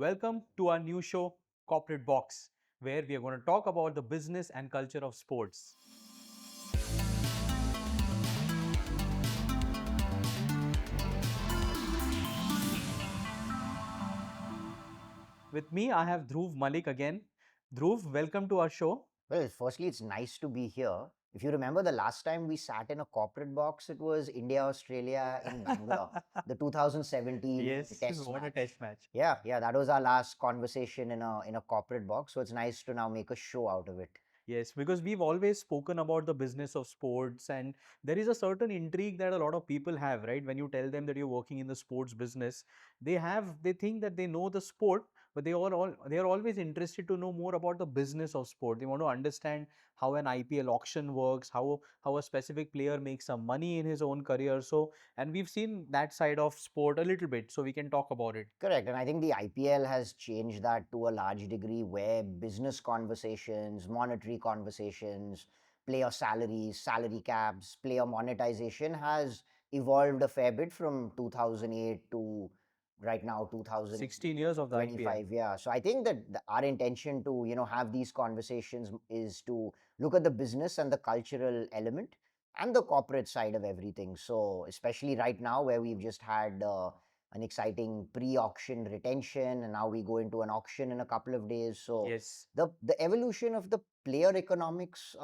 Welcome to our new show, Corporate Box, where we are going to talk about the business and culture of sports. With me, I have Dhruv Mullick again. Dhruv, welcome to our show. Well, firstly, it's nice to be here. If you remember the last time we sat in a corporate box, it was India Australia in Bangalore, the 2017 Yes, test what a match. test match. Yeah, that was our last conversation in a corporate box. So it's nice to now make a show out of it. Yes, because we've always spoken about the business of sports, and there is a certain intrigue that a lot of people have, right? When you tell them that you're working in the sports business, they think that they know the sport, but they are always interested to know more about the business of sport. They want to understand how an IPL auction works, how a specific player makes some money in his own career. So, and we've seen that side of sport a little bit, so we can talk about it. Correct. And I think the IPL has changed that to a large degree where business conversations, monetary conversations, player salaries, salary caps, player monetization has evolved a fair bit from 2008 to right now 16 years of the IPL. 2025. Yeah. So I think that our intention to, have these conversations is to look at the business and the cultural element and the corporate side of everything. So especially right now where we've just had an exciting pre-auction retention, and now we go into an auction in a couple of days. So Yes. the evolution of the player economics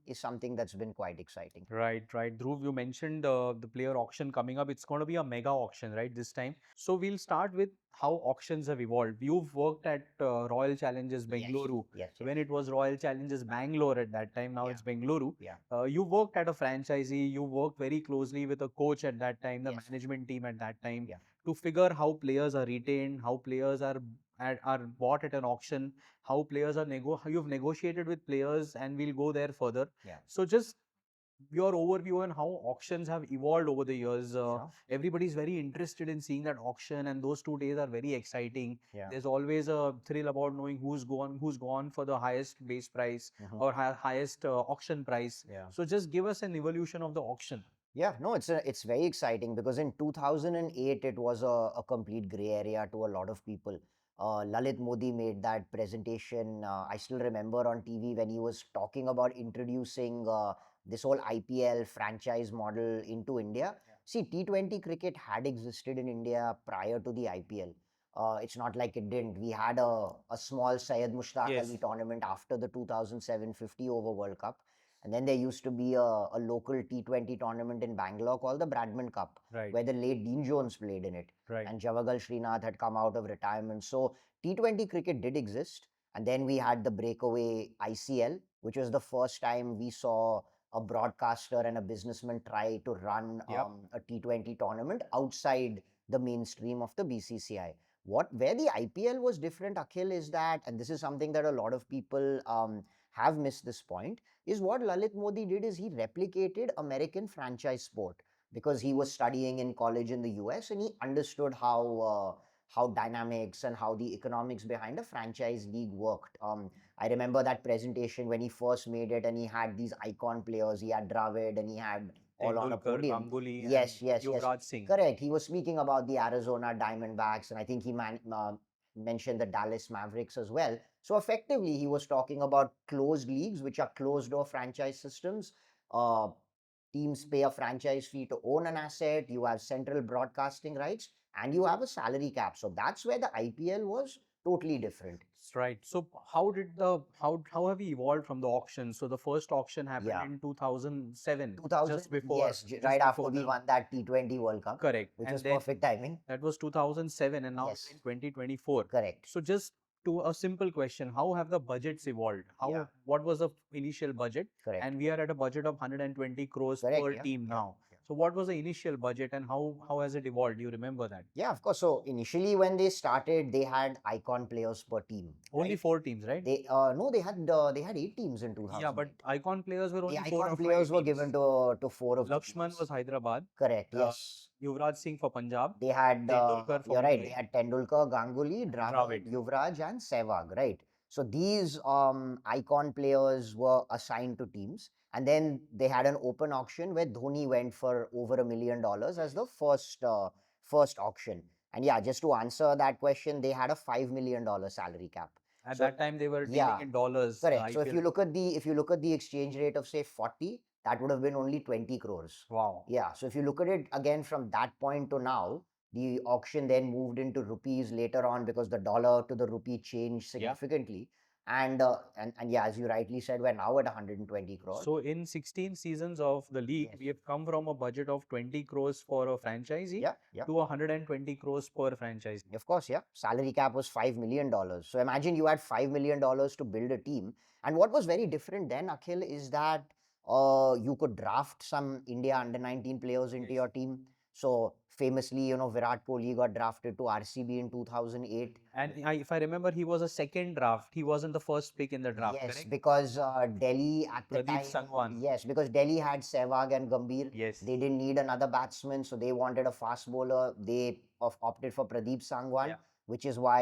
is something that's been quite exciting. Right. Dhruv, you mentioned the player auction coming up. It's going to be a mega auction, right, this time. So we'll start with how auctions have evolved. You've worked at Royal Challengers Yes, Bengaluru yes, yes. when it was Royal Challengers Bangalore at that time. Now Yeah, it's Bengaluru. yeah. You worked at a franchisee. You worked very closely with a coach at that time, the Yes. management team at that time, Yeah. to figure how players are retained, how players are bought at an auction, how players are how you've negotiated with players, and we'll go there further. Yeah. So just your overview on how auctions have evolved over the years. Sure. Everybody's very interested in seeing that auction, and those 2 days are very exciting. Yeah. There's always a thrill about knowing who's gone for the highest base price or highest auction price. Yeah. So just give us an evolution of the auction. Yeah, no, it's very exciting because in 2008 it was a complete gray area to a lot of people. Lalit Modi made that presentation. I still remember on TV when he was talking about introducing this whole IPL franchise model into India. Yeah. See, T20 cricket had existed in India prior to the IPL. It's not like it didn't. We had a small Syed Mushtaq Yes. Ali tournament after the 2007 50 over World Cup. And then there used to be a local T20 tournament in Bangalore called the Bradman Cup, Right. where the late Dean Jones played in it. Right. And Javagal Srinath had come out of retirement. So T20 cricket did exist. And then we had the breakaway ICL, which was the first time we saw a broadcaster and a businessman try to run Yep. a T20 tournament outside the mainstream of the BCCI. Where the IPL was different, Akhil, is that, and this is something that a lot of people have missed this point, is what Lalit Modi did is he replicated American franchise sport because he was studying in college in the US and he understood how dynamics and how the economics behind a franchise league worked. I remember that presentation when he first made it, and he had these icon players. He had Dravid and he had all on a Tendulkar, podium. Ganguly, Yes, and yes, yes. Yuvraj Singh. Correct. He was speaking about the Arizona Diamondbacks, and I think he mentioned the Dallas Mavericks as well. So effectively, he was talking about closed leagues, which are closed door franchise systems. Uh, Teams pay a franchise fee to own an asset. You have central broadcasting rights, and you have a salary cap. So that's where the IPL was totally different. Right. So how have we evolved from the auction? So the first auction happened Yeah. in 2007, 2000, just before, yes, right after we won that T20 World Cup. Correct. Which And was then perfect timing. that was 2007, and now Yes. it's in 2024. Correct. So just to a simple question, how have the budgets evolved? Yeah. What was the initial budget? Correct. And we are at a budget of 120 crores Correct, per yeah, team yeah, now. yeah. So what was the initial budget, and how has it evolved? Do you remember that? Yeah, of course. So initially, when they started, they had icon players per team. Only right? 4 teams, right? They no, they had 8 teams in 2000. Yeah, but icon players were the only 4 icon or 5 players were teams. given to 4 of the Lakshman teams. was Hyderabad. Correct. Yes. Yuvraj Singh for Punjab. They had Tendulkar for you're right. Mumbai. They had Tendulkar, Ganguly, Dravid. Dravid, Yuvraj, and Sehwag. Right. So these icon players were assigned to teams, and then they had an open auction where Dhoni went for over $1 million as the first auction. And yeah, just to answer that question, they had a $5 million salary cap. At So that time, they were dealing yeah, in dollars, the correct. So IPL. if you look at the exchange rate of say 40, that would have been only 20 crores. Wow. Yeah. So if you look at it again from that point to now, the auction then moved into rupees later on because the dollar to the rupee changed Yeah. significantly. And yeah, as you rightly said, we're now at 120 crores. So in 16 seasons of the league, Yes. we have come from a budget of 20 crores for a franchisee Yeah, yeah. to 120 crores per franchisee. Of course, yeah. Salary cap was $5 million. So imagine you had $5 million to build a team. And what was very different then, Akhil, is that you could draft some India under 19 players into Yes. your team. So famously, Virat Kohli got drafted to RCB in 2008. And if I remember, he was a second draft. He wasn't the first pick in the draft, Yes, correct? because Delhi at the Pradeep time, Sangwan. yes, because Delhi had Sehwag and Gambhir. Yes. They didn't need another batsman, so they wanted a fast bowler. They opted for Pradeep Sangwan, Yeah. which is why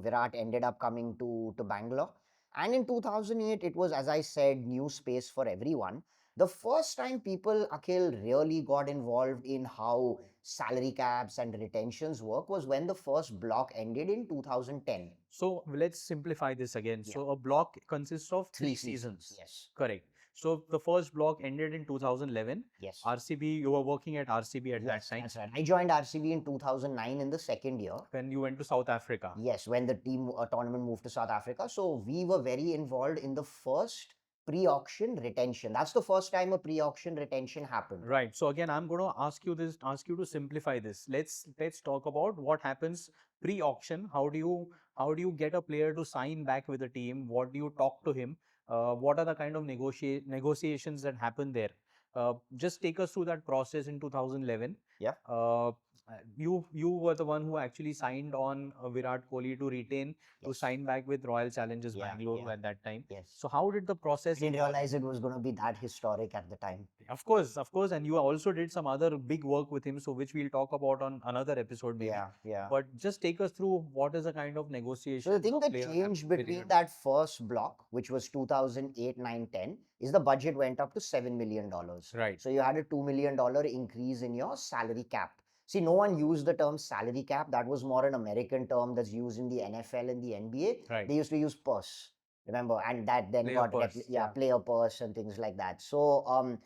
Virat ended up coming to Bangalore. And in 2008, it was, as I said, new space for everyone. The first time people, Akhil, really got involved in how salary caps and retentions work was when the first block ended in 2010. So let's simplify this again. Yeah. So a block consists of Three three seasons. seasons. Yes. Correct. So the first block ended in 2011. Yes. RCB, you were working at RCB at that Yes, time that's right. I joined RCB in 2009 in the second year. when you went to South Africa. Yes, when the team tournament moved to South Africa. So we were very involved in the first pre-auction retention. That's the first time a pre-auction retention happened. Right. So again, I'm going to ask you to simplify this. Let's talk about what happens pre-auction. How do you get a player to sign back with the team? What do you talk to him? What are the kind of negotiations that happen there? Just take us through that process in 2011. Yeah. You were the one who actually signed on Virat Kohli to retain to Yes. sign back with Royal Challengers Yeah, Bangalore yeah. at that time. Yes. So how did the I process didn't involve? realize it was going to be that historic at the time. Of course, and you also did some other big work with him, so which we'll talk about on another episode maybe. Yeah, yeah. But just take us through what is the kind of negotiation. So the thing a that player has changed with between Virat? that first block, which was 2008, 9, 10, is the budget went up to $7 million. Right. So you had a $2 million increase in your salary cap. See, no one used the term salary cap. That was more an American term that's used in the NFL and the NBA. Right. They used to use purse, remember, and that then Player purse, yeah. player purse and things like that. So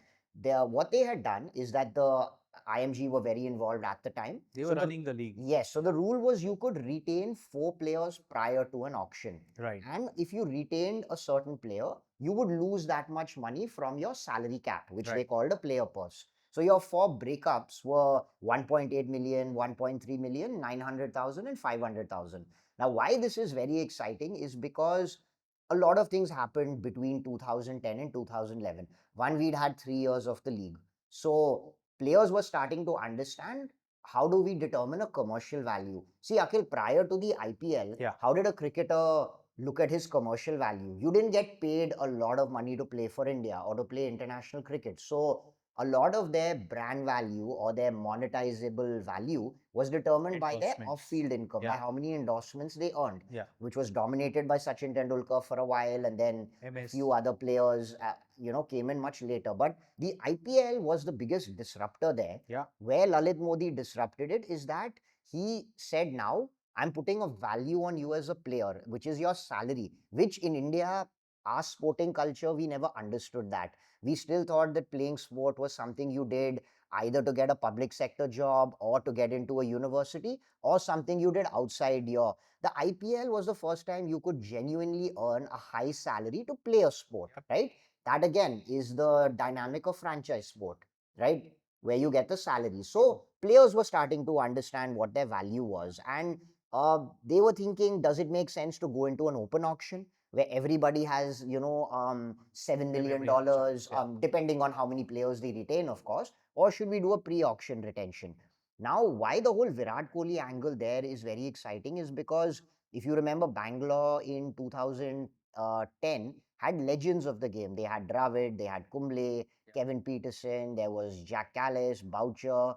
what they had done is that the IMG were very involved at the time. They So were running the league. Yes, so the rule was you could retain 4 players prior to an auction. Right. And if you retained a certain player, you would lose that much money from your salary cap, which they Right. called a player purse. So your 4 breakups were 1.8 million, 1.3 million, 900,000 and 500,000. Now, why this is very exciting is because a lot of things happened between 2010 and 2011. One, we'd had 3 years of the league. So players were starting to understand how do we determine a commercial value. See, Akhil, prior to the IPL, Yeah. how did a cricketer look at his commercial value? You didn't get paid a lot of money to play for India or to play international cricket. So a lot of their brand value or their monetizable value was determined by their Endorsements. off-field income, by Yeah. how many endorsements they earned, Yeah. which was dominated by Sachin Tendulkar for a while, and then a MS. few other players, came in much later. But the IPL was the biggest disruptor there. Yeah. Where Lalit Modi disrupted it is that he said, now I'm putting a value on you as a player, which is your salary, which in India, our sporting culture, we never understood that. We still thought that playing sport was something you did either to get a public sector job or to get into a university or something you did outside your. The IPL was the first time you could genuinely earn a high salary to play a sport, right? That again is the dynamic of franchise sport, right? Where you get the salary. So players were starting to understand what their value was, and they were thinking, does it make sense to go into an open auction where everybody has, $7 million, depending on how many players they retain, of course, or should we do a pre-auction retention? Now, why the whole Virat Kohli angle there is very exciting is because if you remember, Bangalore in 2010 had legends of the game. They had Dravid, they had Kumble, Kevin Peterson, there was Jack Callis, Boucher.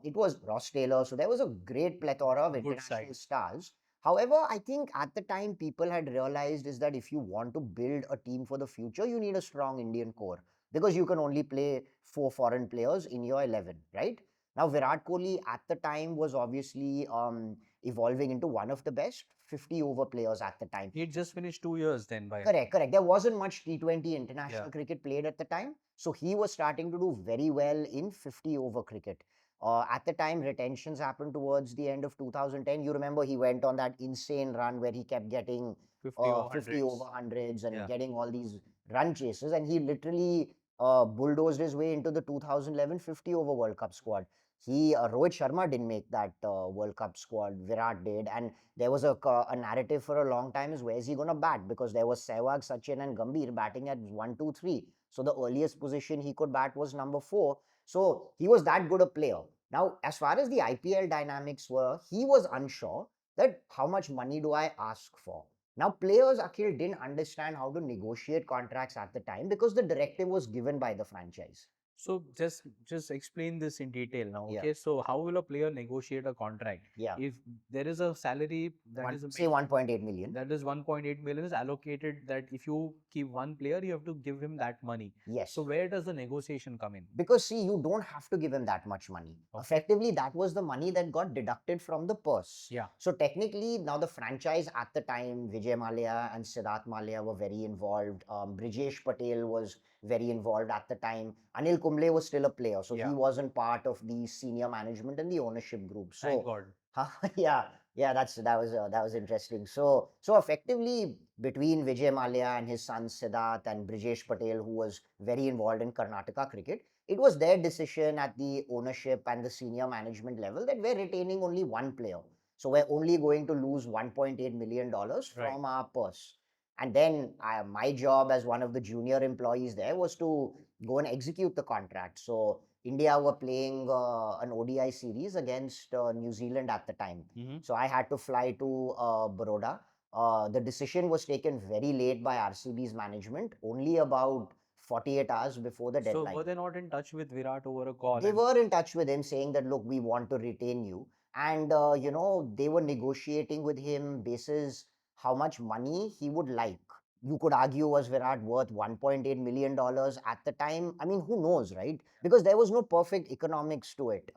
It was Ross Taylor. So there was a great plethora of international stars. However, I think at the time people had realized is that if you want to build a team for the future, you need a strong Indian core because you can only play 4 foreign players in your 11, right? Now, Virat Kohli at the time was obviously evolving into one of the best 50 over players at the time. He had just finished 2 years then by. Correct, correct. There wasn't much T20 international Yeah. cricket played at the time. So he was starting to do very well in 50 over cricket. At the time, retentions happened towards the end of 2010. You remember he went on that insane run where he kept getting 50 over 50 over hundreds. hundreds and Yeah. getting all these run chases. And he literally bulldozed his way into the 2011 50 over World Cup squad. Rohit Sharma didn't make that World Cup squad. Virat did. And there was a narrative for a long time is where's he going to bat, because there was Sehwag, Sachin and Gambhir batting at 1, 2, 3. So the earliest position he could bat was number 4. So he was that good a player. Now, as far as the IPL dynamics were, he was unsure that how much money do I ask for. Now, players, Akhil, didn't understand how to negotiate contracts at the time because the directive was given by the franchise. So just explain this in detail now. Yeah. Okay. So how will a player negotiate a contract? Yeah. If there is a salary that is Say 1.8 million. that is 1.8 million is allocated, that if you keep one player, you have to give him that money. Yes. So where does the negotiation come in? Because see, you don't have to give him that much money. Okay. Effectively, that was the money that got deducted from the purse. Yeah. So technically, now the franchise at the time, Vijay Mallya and Siddharth Mallya were very involved. Brijesh Patel was very involved at the time. Anil Kumble was still a player, so he wasn't part of the senior management and the ownership group. So Thank God. yeah, that was interesting. So effectively, between Vijay Mallya and his son Siddharth and Brijesh Patel, who was very involved in Karnataka cricket, it was their decision at the ownership and the senior management level that we're retaining only one player. So we're only going to lose $1.8 million from our purse. And then my job as one of the junior employees there was to go and execute the contract. So India were playing an ODI series against New Zealand at the time. So I had to fly to Baroda. The decision was taken very late by RCB's management, only about 48 hours before the deadline. So were they not in touch with Virat over a call? They were in touch with him saying that, look, we want to retain you. And, they were negotiating with him basis how much money he would like. You could argue, was Virat worth $1.8 million at the time? I mean, who knows, right? Because there was no perfect economics to it.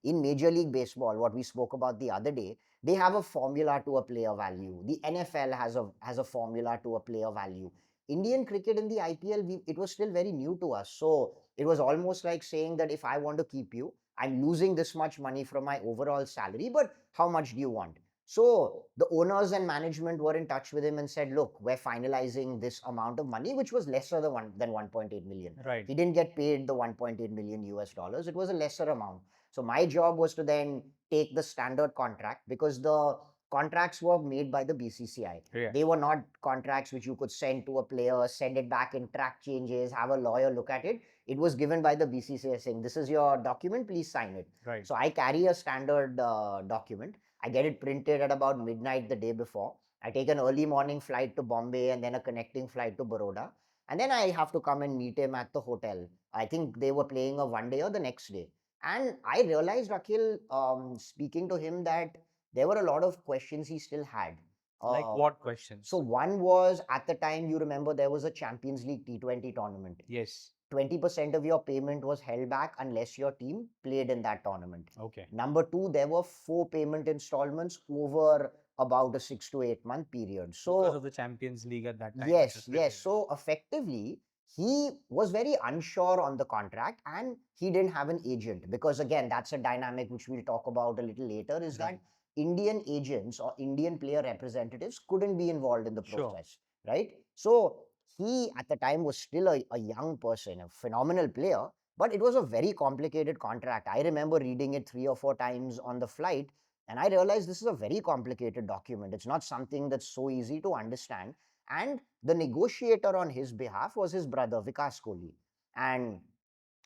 In Major League Baseball, what we spoke about the other day, they have a formula to a player value. The NFL has a formula to a player value. Indian cricket in the IPL, it was still very new to us. So it was almost like saying that if I want to keep you, I'm losing this much money from my overall salary, but how much do you want? So the owners and management were in touch with him and said, look, we're finalizing this amount of money, which was lesser than 1.8 million. Right. He didn't get paid the 1.8 million US dollars. It was a lesser amount. So my job was to then take the standard contract, because the contracts were made by the BCCI. Yeah. They were not contracts which you could send to a player, send it back in track changes, have a lawyer look at it. It was given by the BCCI saying, this is your document, please sign it. Right. So I carry a standard document. I get it printed at about midnight the day before. I take an early morning flight to Bombay and then a connecting flight to Baroda. And then I have to come and meet him at the hotel. I think they were playing a one day or the next day. And I realized, Akhil, speaking to him, that there were a lot of questions he still had. Like what questions? So one was, at the time, you remember there was a Champions League T20 tournament. Yes. 20% of your payment was held back unless your team played in that tournament. Okay. Number two, there were 4 payment installments over about a 6 to 8 month period. So because of the Champions League at that time. yes. So effectively, he was very unsure on the contract and he didn't have an agent, because again, that's a dynamic which we'll talk about a little later, is that Indian agents or Indian player representatives couldn't be involved in the process, right? So he at the time was still a young person, a phenomenal player, but it was a very complicated contract. I remember reading it 3 or 4 times on the flight, and I realized this is a very complicated document. It's not something that's so easy to understand. And the negotiator on his behalf was his brother, Vikas Kohli. And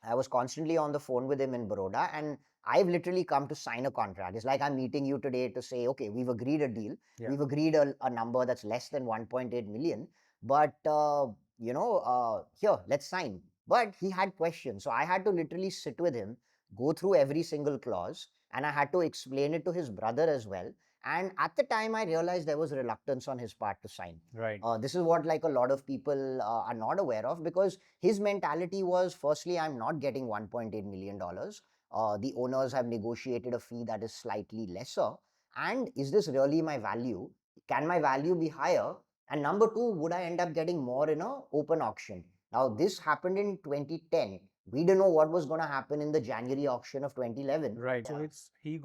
I was constantly on the phone with him in Baroda, and I've literally come to sign a contract. It's like I'm meeting you today to say, okay, we've agreed a deal. Yeah. We've agreed a number that's less than 1.8 million. But, here, let's sign. But he had questions. So I had to literally sit with him, go through every single clause, and I had to explain it to his brother as well. And at the time, I realized there was reluctance on his part to sign. Right. This is what like a lot of people are not aware of, because his mentality was, firstly, I'm not getting $1.8 million. The owners have negotiated a fee that is slightly lesser. And is this really my value? Can my value be higher? And number two, would I end up getting more in a open auction? Now, this happened in 2010. We didn't know what was going to happen in the January auction of 2011. Right. So it's you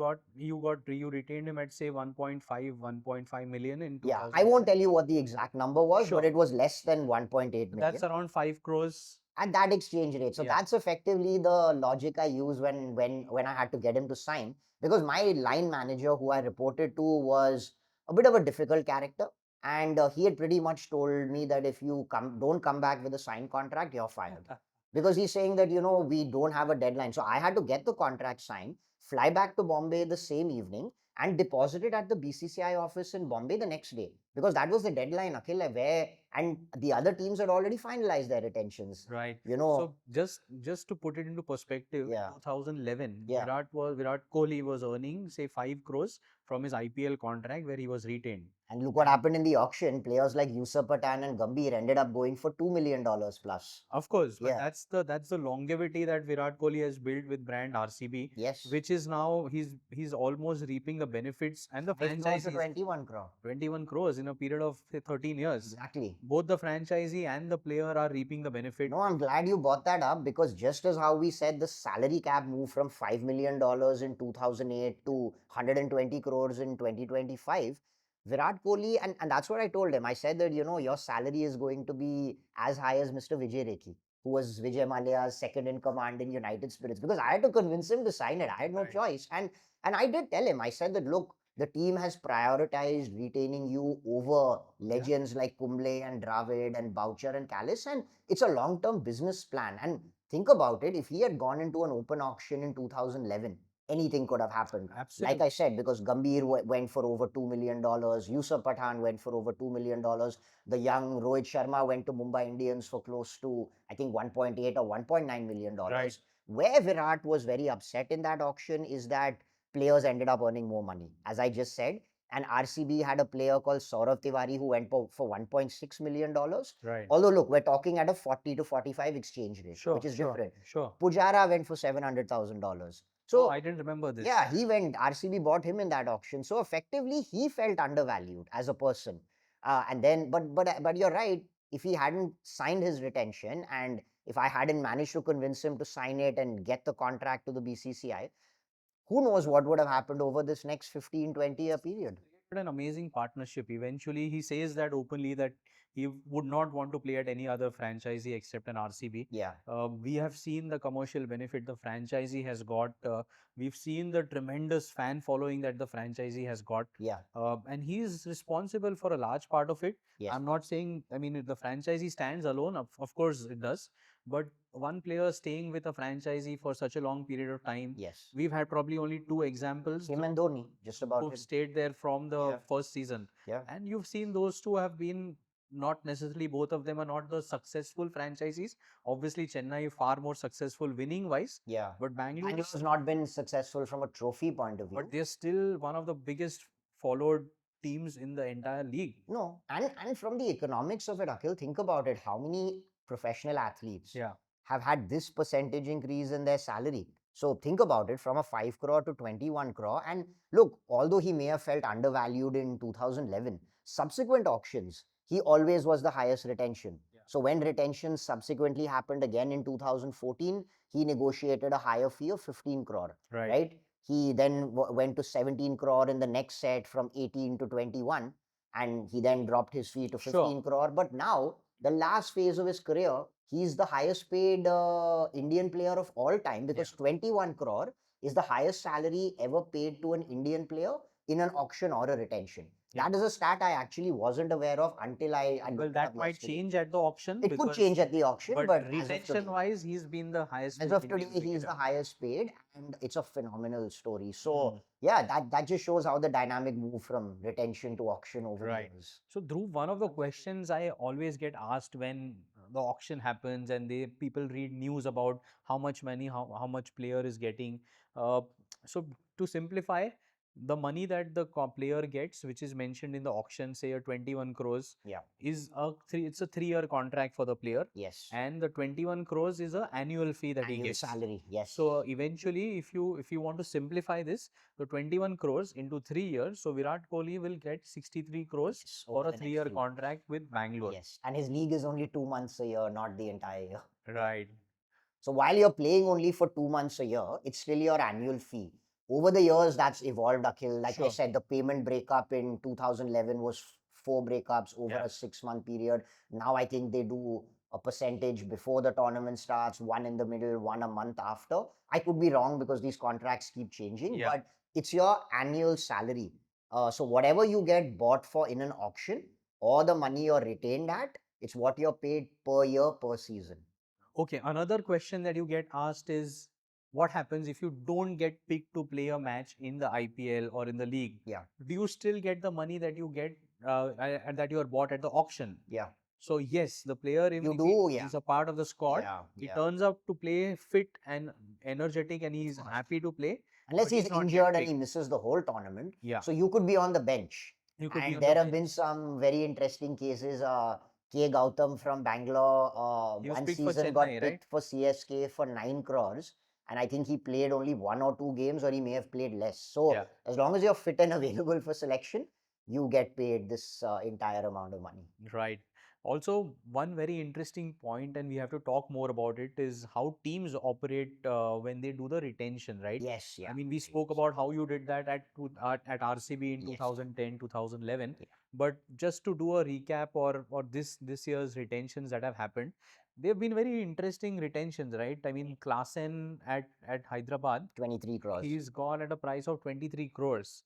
retained him at say 1.5 million in Yeah, I won't 2011. tell you what the exact number was, but Sure. it was less than 1.8 That's million around 5 crores. at that exchange rate. So Yeah. that's effectively the logic I use when I had to get him to sign, because my line manager who I reported to was a bit of a difficult character, and he had pretty much told me that if you don't come back with a signed contract, you're fired. Because he's saying that we don't have a deadline. So I had to get the contract signed, fly back to Bombay the same evening, and deposit it at the BCCI office in Bombay the next day, because that was the deadline, Akhil, where and the other teams had already finalized their retentions. Right. You know, So just to put it into perspective, in yeah, 2011, yeah. Virat Kohli was earning say 5 crores from his IPL contract where he was retained. And look what And happened in the auction. Players like Yusuf Pathan and Gambhir ended up going for $2 million plus. of course, but Yeah. that's the longevity that Virat Kohli has built with brand RCB, Yes. which is now he's almost reaping the benefits, and the 5 crores to franchisees 21 crore. 21 crores in a period of say 13 years. Exactly. Both the franchisee and the player are reaping the benefit. No, I'm glad you brought that up, because just as how we said the salary cap moved from $5 million in 2008 to 120 crores in 2025, Virat Kohli, and that's what I told him. I said that, your salary is going to be as high as Mr. Vijay Rekhi, who was Vijay Mallya's second in command in United Spirits, because I had to convince him to sign it. I had no Right. choice. And I did tell him, I said that, look, the team has prioritized retaining you over legends like Kumble and Dravid and Boucher and Callis, and it's a long-term business plan. And think about it, if he had gone into an open auction in 2011, anything could have happened. Absolutely. Like I said, because Gambhir went for over $2 million, Yusuf Pathan went for over $2 million, the young Rohit Sharma went to Mumbai Indians for close to, I think, 1.8 or $1.9 million. Right. Where Virat was very upset in that auction is that players ended up earning more money. As I just said, and RCB had a player called Saurav Tiwari who went for $1.6 million. Right. Although, look, we're talking at a 40 to 45 exchange rate, Sure, which is sure, different. sure. Pujara went for $700,000. Oh, So, I didn't remember this. yeah, he went, RCB bought him in that auction. So, effectively, he felt undervalued as a person. And then, but you're right. If he hadn't signed his retention, and if I hadn't managed to convince him to sign it and get the contract to the BCCI, who knows what would have happened over this next 15, 20-year period. An amazing partnership. Eventually, he says that openly that he would not want to play at any other franchisee except an RCB. Yeah. We have seen the commercial benefit the franchisee has got. We've seen the tremendous fan following that the franchisee has got. Yeah. And he is responsible for a large part of it. Yes. I'm not saying, I mean, if the franchisee stands alone, of course it does. But one player staying with a franchisee for such a long period of time, Yes. we've had probably only two examples Him and Dhoni, just about who've him. stayed there from the Yeah. first season. Yeah. And you've seen those two have been not necessarily, both of them are not the successful franchisees. Obviously, Chennai far more successful winning wise. Yeah. But Bangalore Bangalore's not been successful from a trophy point of view. but they're still one of the biggest followed teams in the entire league. No, and from the economics of it, Akhil, think about it. How many professional athletes Yeah. have had this percentage increase in their salary? So think about it, from a 5 crore to 21 crore. And look, although he may have felt undervalued in 2011, subsequent auctions, he always was the highest retention. Yeah. So when retention subsequently happened again in 2014, he negotiated a higher fee of 15 crore. Right? He then went to 17 crore in the next set from 18 to 21, and he then dropped his fee to 15 crore. But now, the last phase of his career, he's the highest paid Indian player of all time, because 21 crore is the highest salary ever paid to an Indian player in an auction or a retention. Yeah. That is a stat I actually wasn't aware of until I Well, looked it that up might yesterday. change at the auction. It could change at the auction, but as of today, retention-wise, he's been the highest as paid of today, Indian he's the cricketer. highest paid, and it's a phenomenal story. So, yeah, that just shows how the dynamic moved from retention to auction over the Right. years. So, Dhruv, one of the questions I always get asked when the auction happens and people read news about how much money, how much player is getting. So, to simplify, the money that the player gets, which is mentioned in the auction, say a 21 crores, Yeah. is it's a 3-year contract for the player, Yes. and the 21 crores is a annual fee that he Annual gets. salary. Yes. So eventually, if you want to simplify this, the 21 crores into 3 years, so Virat Kohli will get 63 crores Yes, for over a the next 3-year 3. contract with Bangalore. Yes. And his league is only 2 months a year, not the entire year. Right. So while you're playing only for 2 months a year, it's still your annual fee. Over the years, that's evolved, Akhil. Like I Sure. said, the payment breakup in 2011 was 4 breakups over Yeah. a 6 month period. Now I think they do a percentage before the tournament starts, one in the middle, one a month after. I could be wrong because these contracts keep changing, Yeah. but it's your annual salary. So whatever you get bought for in an auction or the money you're retained at, it's what you're paid per year, per season. Okay, another question that you get asked is what happens if you don't get picked to play a match in the IPL or in the league? Yeah. Do you still get the money that you get and that you are bought at the auction? Yeah. So yes, the player, You if do, he's a part of the squad, yeah, he yeah. turns out to play fit and energetic and he's happy to play, Unless but he's he's not get injured and he picked. misses the whole tournament, Yeah, so you could be on the bench. you could be And on the there have been bench. some very interesting cases. K. Gautam from Bangalore, He was one picked for season got Chennai, right? picked for CSK for 9 crores, and I think he played only 1 or 2 games, or he may have played less. So Yeah. as long as you're fit and available for selection, you get paid this entire amount of money. Right. Also, one very interesting point, and we have to talk more about it, is how teams operate when they do the retention, right? Yes, I yeah. mean, we spoke about how you did that at RCB in Yes. 2010, 2011. Yeah. But just to do a recap or this year's retentions that have happened, they've been very interesting retentions, right? I mean, Klassen at Hyderabad, 23 crores. he's gone at a price of 23 crores,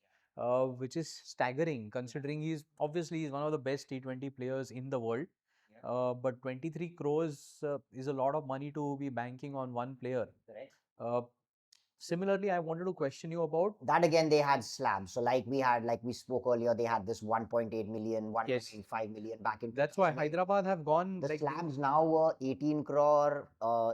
which is staggering considering he's one of the best T20 players in the world. But 23 crores is a lot of money to be banking on one player. Uh, Similarly, I wanted to question you about. That again, they had slabs. So like we spoke earlier, they had this 1.8 million, Yes, 1.5 million back in that's why 2008. Hyderabad have gone The like slabs now were 18 crore,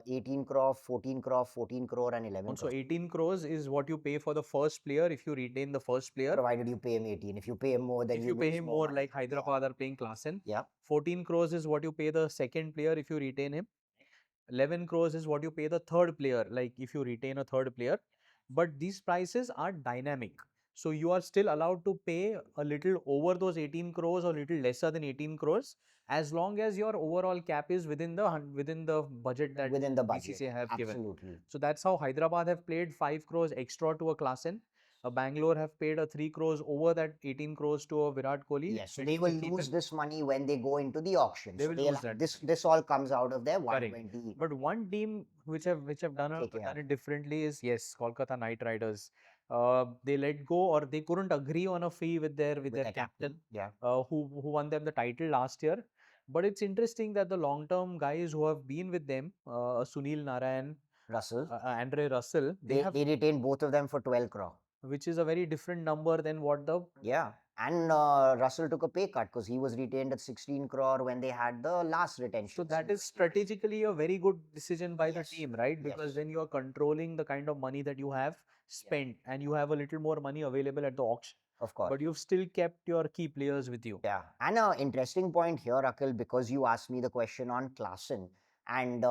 18 crore, 14 crore, 14 crore, and 11 also crore. 18 crores is what you pay for the first player if you retain the first player. Provided you pay him 18. If you pay him more, then If you you pay lose him more more, money. like Hyderabad are paying Klassen. Yeah. 14 crores is what you pay the second player if you retain him. 11 crores is what you pay the third player, like if you retain a third player. But these prices are dynamic. So you are still allowed to pay a little over those 18 crores or little lesser than 18 crores as long as your overall cap is within the budget that Within the budget. BCCI have given. Absolutely. So that's how Hyderabad have paid 5 crores extra to a Klassen. Bangalore have paid a 3 crores over that 18 crores to a Virat Kohli Yes, so they will to keep lose him. this money when they go into the auction. They So will they'll lose that. this all comes out of their Correct. 120 But one team which have done KKR it differently is, yes, Kolkata Knight Riders. They let go or they couldn't agree on a fee with their with their captain, Yeah. who won them the title last year. But it's interesting that the long term guys who have been with them, Sunil Narayan, Russell. Andre Russell, They retain both of them for 12 crore. which is a very different number than what the. Yeah. And Russell took a pay cut because he was retained at 16 crore when they had the last retention. So that is strategically a very good decision by the Yes. team, right? Because Yes. then you are controlling the kind of money that you have spent and you have a little more money available at the auction. Of course. But you've still kept your key players with you. Yeah. And an interesting point here, Akhil, because you asked me the question on Klassen and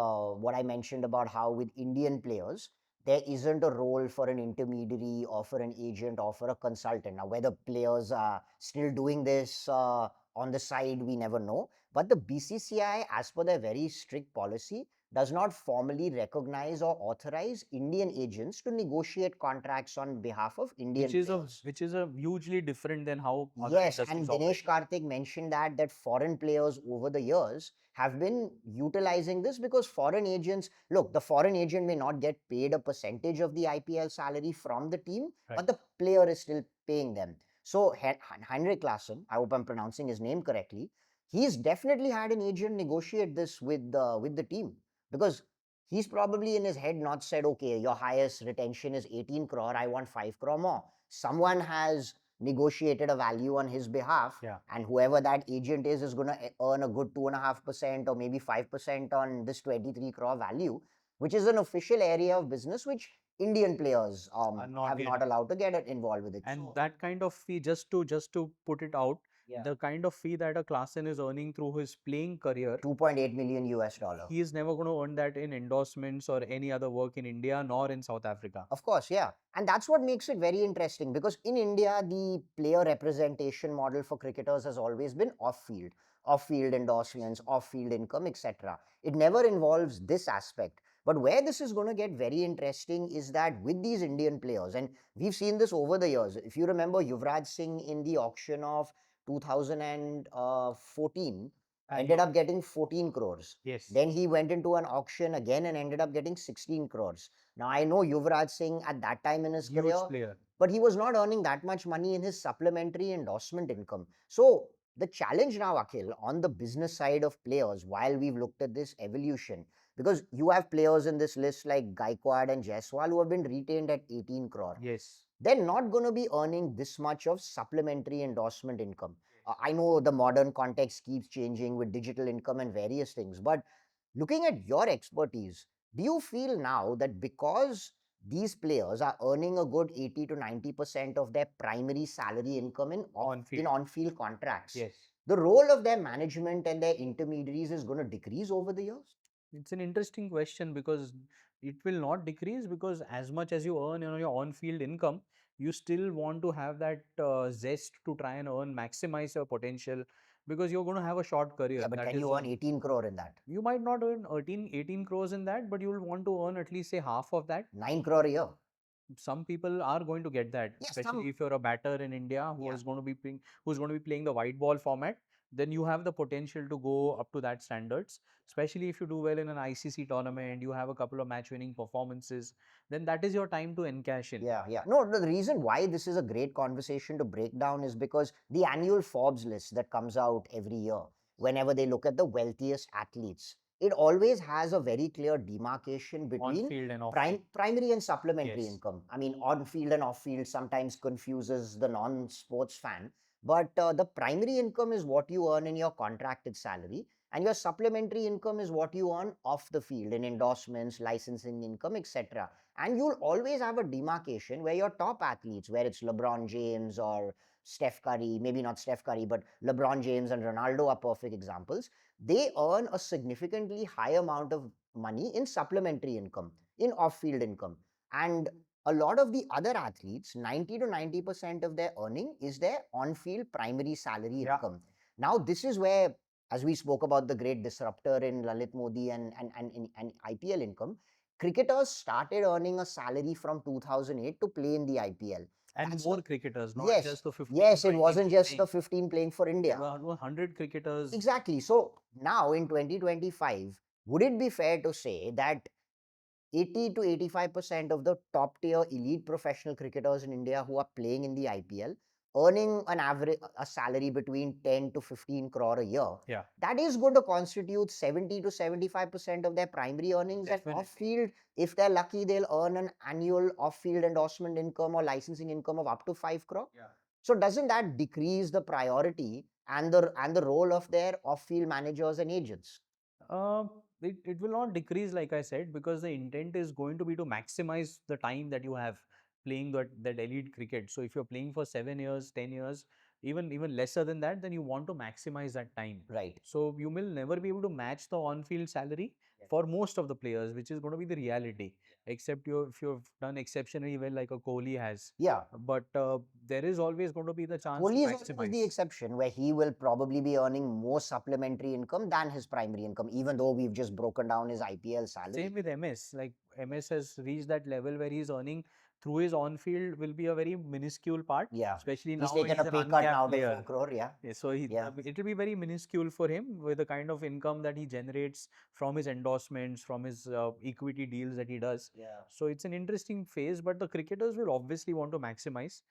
what I mentioned about how with Indian players, there isn't a role for an intermediary or for an agent or for a consultant. Now, whether players are still doing this on the side, we never know. But the BCCI, as per their very strict policy, does not formally recognize or authorize Indian agents to negotiate contracts on behalf of Indian players. Which is a hugely different than how other Yes, and industries Dinesh operate. Karthik mentioned that foreign players over the years have been utilizing this because foreign agents, look, the foreign agent may not get paid a percentage of the IPL salary from the team, Right. but the player is still paying them. So Heinrich Klaassen, I hope I'm pronouncing his name correctly, he's definitely had an agent negotiate this with the team because he's probably in his head not said, okay, your highest retention is 18 crore, I want 5 crore more. Someone has negotiated a value on his behalf, Yeah. and whoever that agent is going to earn a good 2.5% or maybe 5% on this 23 crore value, which is an official area of business which Indian players Are not have not getting. allowed to get involved with it. And So that kind of fee, just to put it out, yeah, the kind of fee that a Klaasen is earning through his playing career, 2.8 million US dollar. he is never going to earn that in endorsements or any other work in India nor in South Africa. Of course, yeah. And that's what makes it very interesting because in India, the player representation model for cricketers has always been off field endorsements, off field income, etc. It never involves this aspect. But where this is going to get very interesting is that with these Indian players, and we've seen this over the years. If you remember Yuvraj Singh in the auction of 2014, ended up getting 14 crores. Yes. Then he went into an auction again and ended up getting 16 crores. Now, I know Yuvraj Singh at that time in his Huge career, player. but he was not earning that much money in his supplementary endorsement income. So, the challenge now, Akhil, on the business side of players, while we've looked at this evolution, because you have players in this list like Gaikwad and Jaiswal who have been retained at 18 crore. Yes. They're not going to be earning this much of supplementary endorsement income. I know the modern context keeps changing with digital income and various things, but looking at your expertise, do you feel now that because these players are earning a good 80 to 90% of their primary salary income in on-field contracts, Yes. the role of their management and their intermediaries is going to decrease over the years? It's an interesting question because it will not decrease, because as much as you earn on your on-field income, you still want to have that zest to try and maximize your potential, because you're going to have a short career. Yeah, but That can is you earn 18 crore in that? you might not earn 18 crores in that, but you will want to earn at least say half of that. 9 crore a year. Some people are going to get that, Yes, especially if you're a batter in India Yeah. who's going to be playing the white ball format. Then you have the potential to go up to that standards, especially if you do well in an ICC tournament, you have a couple of match winning performances, then that is your time to encash in. Yeah, yeah. No, the reason why this is a great conversation to break down is because the annual Forbes list that comes out every year, whenever they look at the wealthiest athletes, it always has a very clear demarcation between On-field and off-field. primary and supplementary Yes. income. I mean, on field and off field sometimes confuses the non sports fan, but the primary income is what you earn in your contracted salary, and your supplementary income is what you earn off the field in endorsements, licensing income, etc. And you'll always have a demarcation where your top athletes, where it's LeBron James or Steph Curry, maybe not Steph Curry, but LeBron James and Ronaldo are perfect examples. They earn a significantly high amount of money in supplementary income, in off field income. And a lot of the other athletes, 90 to 90% of their earning is their on field primary salary income. Now, this is where, as we spoke about the great disruptor in Lalit Modi and IPL income, cricketers started earning a salary from 2008 to play in the IPL. And That's more the, cricketers, not yes, just the 15, yes, it 20 wasn't just playing. the 15 playing for There India. were 100 cricketers. Exactly. So now in 2025, would it be fair to say that 80 to 85% of the top tier elite professional cricketers in India who are playing in the IPL, earning an average a salary between 10 to 15 crore a year, Yeah. that is going to constitute 70 to 75% of their primary earnings. And Definitely. off field, if they're lucky, they'll earn an annual off field endorsement income or licensing income of up to 5 crore. Yeah. So doesn't that decrease the priority and the role of their off field managers and agents? Uh, it will not decrease, like I said, because the intent is going to be to maximize the time that you have playing that elite cricket. So if you're playing for 7 years, 10 years, even lesser than that, then you want to maximize that time. Right. So you will never be able to match the on-field salary for most of the players, which is going to be the reality. Except if you've done exceptionally well, like a Kohli has. Yeah. But there is always going to be the chance to Kohli is always the maximize. exception where he will probably be earning more supplementary income than his primary income, even though we've just broken down his IPL salary. Same with MS. Like MS has reached that level where he's earning through his on-field will be a very minuscule part. Yeah. Especially He's now taken he's a an pay cut uncapped now to player. 4 crore, yeah. So Yeah. it will be very minuscule for him with the kind of income that he generates from his endorsements, from his equity deals that he does. Yeah. So it's an interesting phase, but the cricketers will obviously want to maximize.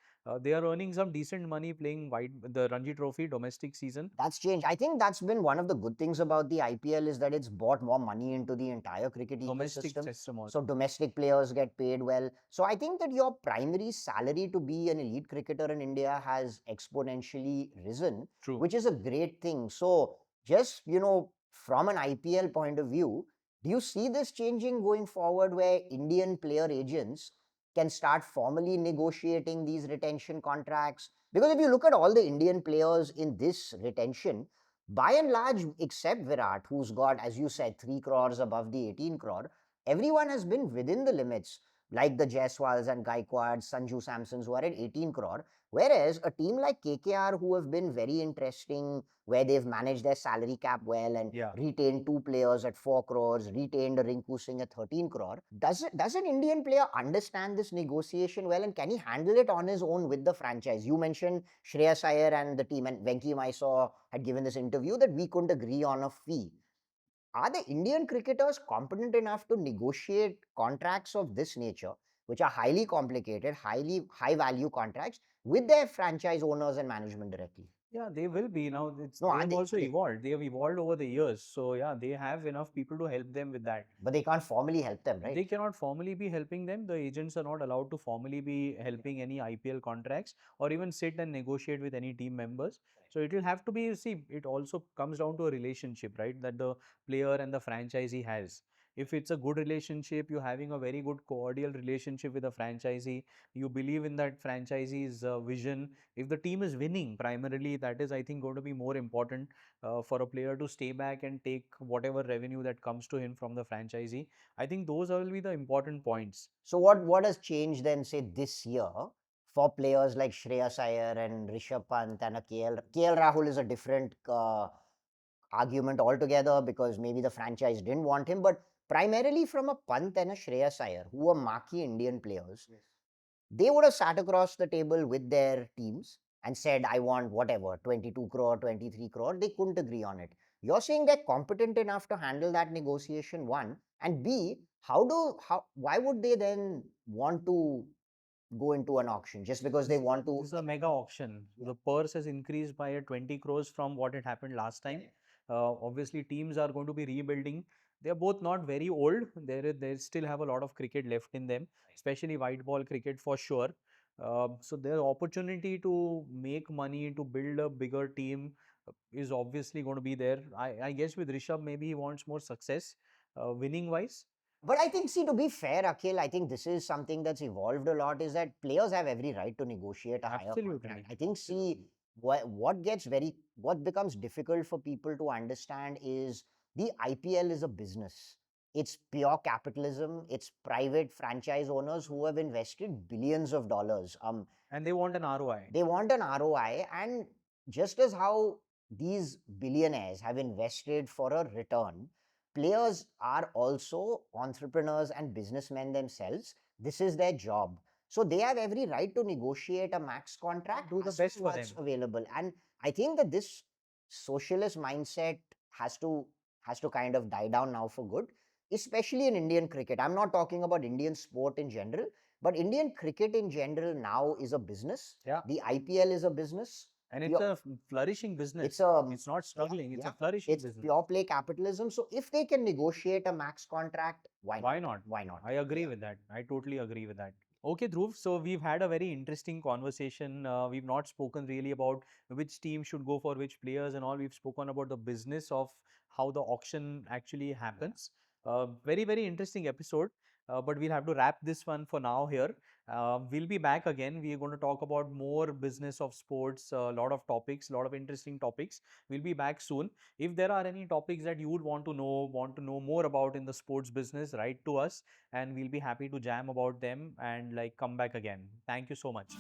They are earning some decent money playing the Ranji Trophy domestic season. That's changed. I think that's been one of the good things about the IPL is that it's brought more money into the entire cricket Domestic ecosystem. system also. So domestic players get paid well. So I think that your primary salary to be an elite cricketer in India has exponentially risen, True. which is a great thing. So just, from an IPL point of view, Do you see this changing going forward where Indian player agents can start formally negotiating these retention contracts? Because if you look at all the Indian players in this retention, by and large, except Virat, who's got, as you said, 3 crores above the 18 crore, everyone has been within the limits, like the Jaiswals and Gaikwads, Sanju Samsons, who are at 18 crore. Whereas a team like KKR, who have been very interesting, where they've managed their salary cap well and Yeah. retained 2 players at 4 crores, retained Rinku Singh at 13 crore. Does an Indian player understand this negotiation well, and can he handle it on his own with the franchise? You mentioned Shreyas Iyer and the team, and Venki I saw had given this interview that we couldn't agree on a fee. Are the Indian cricketers competent enough to negotiate contracts of this nature, which are highly complicated, highly high value contracts, with their franchise owners and management directly? Yeah, they will be now. No, They are have they, also evolved. They have evolved over the years. So yeah, they have enough people to help them with that. but they can't formally help them, They right? cannot formally be helping them. The agents are not allowed to formally be helping any IPL contracts or even sit and negotiate with any team members. So it will have to be, see, it also comes down to a relationship, right? That the player and the franchisee has. If it's a good relationship, you're having a very good cordial relationship with the franchisee, you believe in that franchisee's vision. If the team is winning, primarily, that is, I think, going to be more important for a player to stay back and take whatever revenue that comes to him from the franchisee. I think those will be the important points. So what has changed then, say this year, for players like Shreyas Iyer and Rishabh Pant and a KL Rahul is a different argument altogether because maybe the franchise didn't want him, but primarily from a Pant and a Shreyas Iyer, who are marquee Indian players, yes, they would have sat across the table with their teams and said, I want whatever, 22 crore, 23 crore. They couldn't agree on it. You're saying they're competent enough to handle that negotiation, one, and B, why would they then want to go into an auction just because they want to? This is a mega auction. The purse has increased by 20 crores from what it happened last time. Obviously, teams are going to be rebuilding. They are both not very old. They still have a lot of cricket left in them, especially white ball cricket for sure. So their opportunity to make money, to build a bigger team is obviously going to be there. I guess with Rishabh, maybe he wants more success, winning wise. But I think, see, to be fair, Akhil, I think this is something that's evolved a lot, is that players have every right to negotiate a higher contract. Absolutely. I think, see, what becomes difficult for people to understand is the IPL is a business. It's pure capitalism. It's private franchise owners who have invested billions of dollars. And they want an ROI. They want an ROI, and just as how these billionaires have invested for a return, players are also entrepreneurs and businessmen themselves. This is their job. So they have every right to negotiate a max contract, Do the as per best for them. what's available. And I think that this socialist mindset has to kind of die down now for good, especially in Indian cricket. I'm not talking about Indian sport in general, but Indian cricket in general now is a business. Yeah. The IPL is a business. And it's a flourishing business. It's not struggling. It's yeah, a flourishing it's business. pure play capitalism. So if they can negotiate a max contract, why not? Why not? Why not? I agree with that. I totally agree with that. Okay, Dhruv. So we've had a very interesting conversation. We've not spoken really about which team should go for which players and all. We've spoken about the business of how the auction actually happens. Very, very interesting episode. But we'll have to wrap this one for now here. We'll be back again. We are going to talk about more business of sports, a lot of topics, a lot of interesting topics. We'll be back soon. If there are any topics that you would want to know more about in the sports business, write to us and we'll be happy to jam about them and like come back again. Thank you so much.